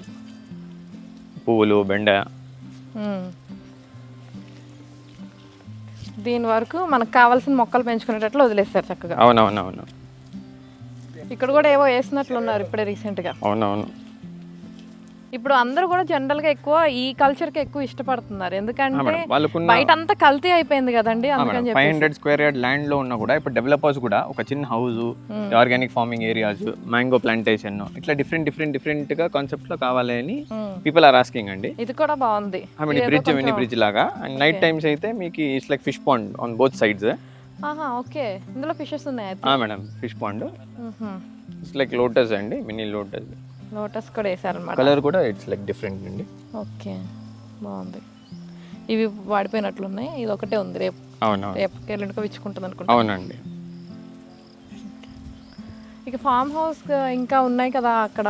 పువ్వులు, బెండ. దీని వరకు మనకు కావాల్సిన మొక్కలు పెంచుకునేటట్లు వదిలేస్తారు చక్కగా. అవునవునవును, ఇక్కడ కూడా ఏవో వేసినట్లున్నారు ఇప్పుడే రీసెంట్ గా. అవునవును, ఇప్పుడు అందరూ కూడా జనరల్ గా ఎక్కువ ఈ కల్చర్ కి ఎక్కువ ఇష్టపడుతున్నారు, ఎందుకంటే బయట అంతా కల్తీ అయిపోయింది కదండి. అందుకని 500 square yard ల్యాండ్ లో ఉన్నా కూడా ఇప్పుడు డెవలపర్స్ కూడా ఒక చిన్న house, organic farming areas, mango plantation ఇట్లా డిఫరెంట్ గా కాన్సెప్ట్ లో కావాలి అని పీపుల్ ఆర్ ఆస్కింగ్ అండి. ఇది కూడా బాగుంది, మినీ బ్రిడ్జ్ లాగా. అండ్ నైట్ టైమ్స్ అయితే మీకు it's like fish pond on both sides. Okay, ఇందులో ఫిషెస్ ఉన్నాయి madam. Fish pond it's like lotus అండి, మినీ లోటస్. లోటస్ కూడా వేసారన్నమాట. కలర్ కూడా ఇట్స్ లైక్ డిఫరెంట్ అండి. ఓకే, బాగుంది. ఇవి వాడిపోయినట్లున్నాయి, ఇది ఒకటే ఉంది. రేపు ఎల్లుండికో విచ్చుకుంటుంది అనుకుంటా. అవునండి. ఇక ఫామ్ హౌస్ ఇంకా ఉన్నాయి కదా అక్కడ,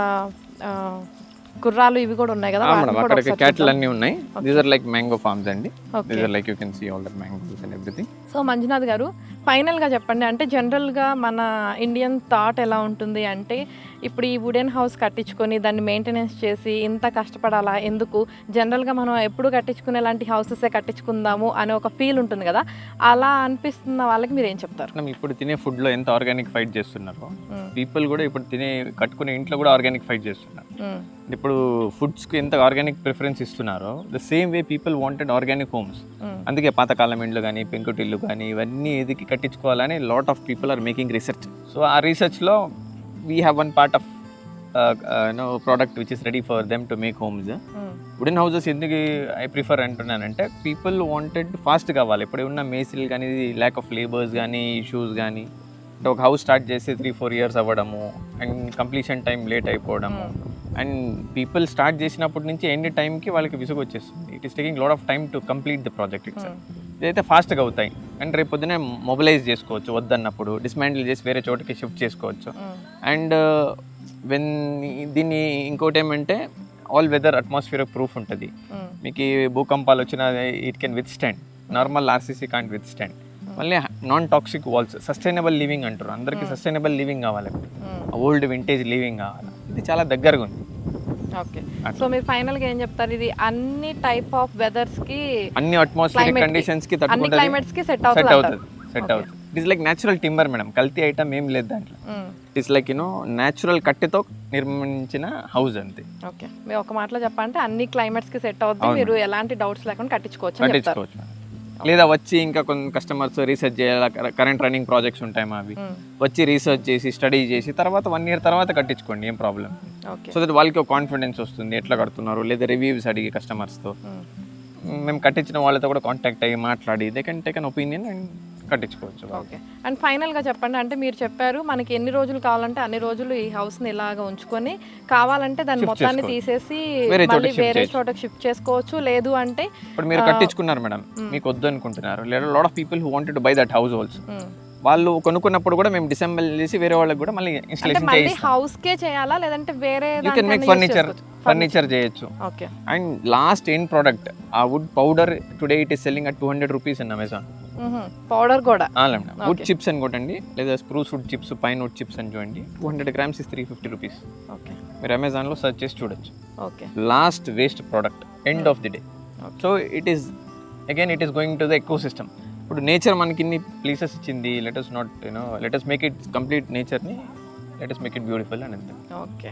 గుర్రాలు ఇవి కూడా ఉన్నాయి కదా, మేడం వాటిని కూడా అక్కడ ఒకసారి క్యాటిల్ చూద్దాం. అన్నీ ఉన్నాయి. These are like mango farms అండి. Okay. These are like you can see all the mangoes and everything. So Manjunath గారు, ఫైనల్గా చెప్పండి, అంటే జనరల్గా మన ఇండియన్ థాట్ ఎలా ఉంటుంది అంటే ఇప్పుడు ఈ వుడెన్ హౌస్ కట్టించుకొని దాన్ని మెయింటెనెన్స్ చేసి ఇంత కష్టపడాలా ఎందుకు, జనరల్గా మనం ఎప్పుడు కట్టించుకునే లాంటి హౌసెసే కట్టించుకుందాము అనే ఒక ఫీల్ ఉంటుంది కదా, అలా అనిపిస్తున్న వాళ్ళకి మీరు ఏం చెప్తారు? మనం ఇప్పుడు తినే ఫుడ్లో ఎంత ఆర్గానిక్ ఫైట్ చేస్తున్నారో పీపుల్ కూడా ఇప్పుడు కట్టుకునే ఇంట్లో కూడా ఆర్గానిక్ ఫైట్ చేస్తున్నారు. ఇప్పుడు ఫుడ్స్కి ఎంత ఆర్గానిక్ ప్రిఫరెన్స్ ఇస్తున్నారో the same way people wanted organic homes. అందుకే పాతకాలం ఇండ్లు కానీ పెంకుటిల్లు కానీ ఇవన్నీ ఎదికి కట్టించుకోవాలని lot of people are making research. So ఆ రీసెర్చ్లో we have one part of product which is ready for them to make homes. Wooden houses ఎందుకు ఐ ప్రిఫర్ అంటున్నానంటే పీపుల్ వాంటెడ్ ఫాస్ట్ కావాలి. ఇప్పుడు ఉన్న మేసిల్ కానీ ల్యాక్ ఆఫ్ లేబర్స్ కానీ ఇష్యూస్ కానీ, అంటే ఒక హౌస్ స్టార్ట్ చేసి 3-4 years అవ్వడము అండ్ కంప్లీషన్ టైం లేట్ అయిపోవడము అండ్ పీపుల్ స్టార్ట్ చేసినప్పటి నుంచి ఎండ్ టైంకి వాళ్ళకి విసుగు వచ్చేస్తుంది. It is taking lot of time to complete the project it's. ఇదైతే ఫాస్ట్గా అవుతాయి అండ్ రేపు పొద్దునే మొబిలైజ్ చేసుకోవచ్చు, వద్దన్నప్పుడు డిస్మాంటిల్ చేసి వేరే చోటుకి షిఫ్ట్ చేసుకోవచ్చు. అండ్ వెన్ దీన్ని ఇంకోటి ఏమంటే ఆల్ వెదర్ అట్మాస్ఫియర్ ప్రూఫ్ ఉంటుంది. మీకు భూకంపాలు వచ్చినా it can withstand, normal RCC can't withstand. మళ్ళీ non toxic walls, sustainable living అంటారు. అందరికీ సస్టైనబుల్ లివింగ్ కావాలి, ఓల్డ్ వింటేజ్ లివింగ్ కావాలి. ఇది చాలా దగ్గరగా ఉంది. ఓకే, సో మీరు ఫైనల్గా ఏం చెప్తారు? ఇది అన్ని టైప్ ఆఫ్ వెదర్స్కి, అన్ని అట్మాస్ఫియర్ కండిషన్స్కి అన్ని క్లైమేట్స్కి సెట్ అవుతుంది. అవుతుంది. It is like natural timber madam, కల్తీ ఐటమ్ ఏం లేదు దాంట్లో. ఇట్ ఈస్ లైక్ న్యాచురల్ కట్టెతో నిర్మించిన హౌస్ అంతే. ఓకే, మీరు ఒక మాటలో చెప్పాలంటే అన్ని క్లైమేట్స్కి సెట్ అవుతుంది, మీరు ఎలాంటి డౌట్స్ లేకుండా కట్టించుకోవచ్చు అని చెప్తారు. లేదా వచ్చి ఇంకా కొన్ని కస్టమర్స్ రీసెర్చ్ చేయాలి, కరెంట్ రన్నింగ్ ప్రాజెక్ట్స్ ఉంటాయి మావి, వచ్చి రీసెర్చ్ చేసి స్టడీ చేసి తర్వాత 1 year తర్వాత కట్టించుకోండి, ఏం ప్రాబ్లం. సో దట్ వాళ్ళకి ఒక కాన్ఫిడెన్స్ వస్తుంది ఎట్లా కడుతున్నారు, లేదా రివ్యూస్ అడిగి కస్టమర్స్తో, మేము కట్టించిన వాళ్ళతో కూడా కాంటాక్ట్ అయ్యి మాట్లాడి they can take an opinion and కట్టించుకోవచ్చు. ఓకే, అండ్ ఫైనల్గా చెప్పండి, అంటే మీరు చెప్పారు మనకి ఎన్ని రోజులు కావాలంటే అన్ని రోజులు ఈ హౌస్ని ఇలాగ ఉంచుకొని, కావాలంటే దాన్ని మొత్తాన్ని తీసేసి మళ్ళీ వేరే చోటకి షిఫ్ట్ చేసుకోవచ్చు, లేదు అంటే ఇప్పుడు మీరు కట్టించుకున్నారు మేడం, మీకు వద్దు అనుకుంటున్నారు, లేదా lot of people who wanted to buy that house also, వాళ్ళు కొనుక్కున్నప్పుడు కూడా మేము డిసెంబర్ చేసి వేరే వాళ్ళకి కూడా మళ్ళీ ఇన్స్టాలేషన్ చేసి హౌస్ కే చేయాలా లేదంటే వేరే యూ కెన్ మేక్ ఫర్నిచర్ చేయొచ్చు. Okay, and last end product ఆ wood powder today it is selling at 200 rupees in Amazon. Powder కూడా వుడ్ చిప్స్ అని కొట్టండి, లేదా spruce wood chips, pine wood chips అని చూడండి, 200 grams ఇస్ 350 rupees. ఓకే, మీరు అమెజాన్లో సెర్చ్ చేసి చూడొచ్చు. Okay, last waste product end of the day. So it is again it is going to the eco system. ఇప్పుడు నేచర్ మనకి ఇన్ని places ఇచ్చింది, లెటస్ మేక్ ఇట్ కంప్లీట్ నేచర్ని, లెటస్ మేక్ ఇట్ బ్యూటిఫుల్ అని అంతే. ఓకే,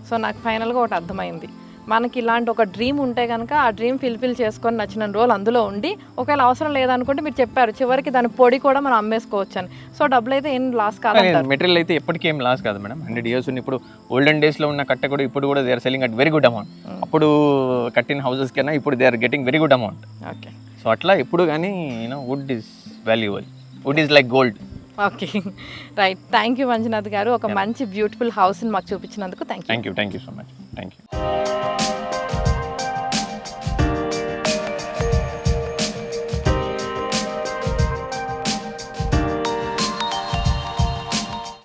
సో నాకు ఫైనల్గా ఒకటి అర్థమైంది, మనకి ఇలాంటి ఒక డ్రీమ్ ఉంటే కనుక ఆ డ్రీమ్ ఫిల్ఫిల్ చేసుకొని నచ్చిన రోజులు అందులో ఉండి, ఒకవేళ అవసరం లేదనుకుంటే మీరు చెప్పారు చివరికి దాని పొడి కూడా మనం అమ్మేసుకోవచ్చు అని. సో డబ్బులు అయితే ఏం లాస్ కాదు, మెటీరియల్ అయితే ఎప్పటికీ ఏం లాస్ కాదు మేడం. 100 years ఉంది. ఇప్పుడు ఓల్డెన్ డేస్లో ఉన్న కట్ట కూడా ఇప్పుడు కూడా they are selling at very good amount. అప్పుడు కట్టిన హౌసెస్ కన్నా ఇప్పుడు they are getting very good amount. Okay, so అట్లా ఎప్పుడు కానీ wood is valuable, wood is like gold. Okay, right. Thank you Manjunath garu, ఒక మంచి బ్యూటిఫుల్ హౌస్ని మాకు చూపించినందుకు thank you so much. Thank you.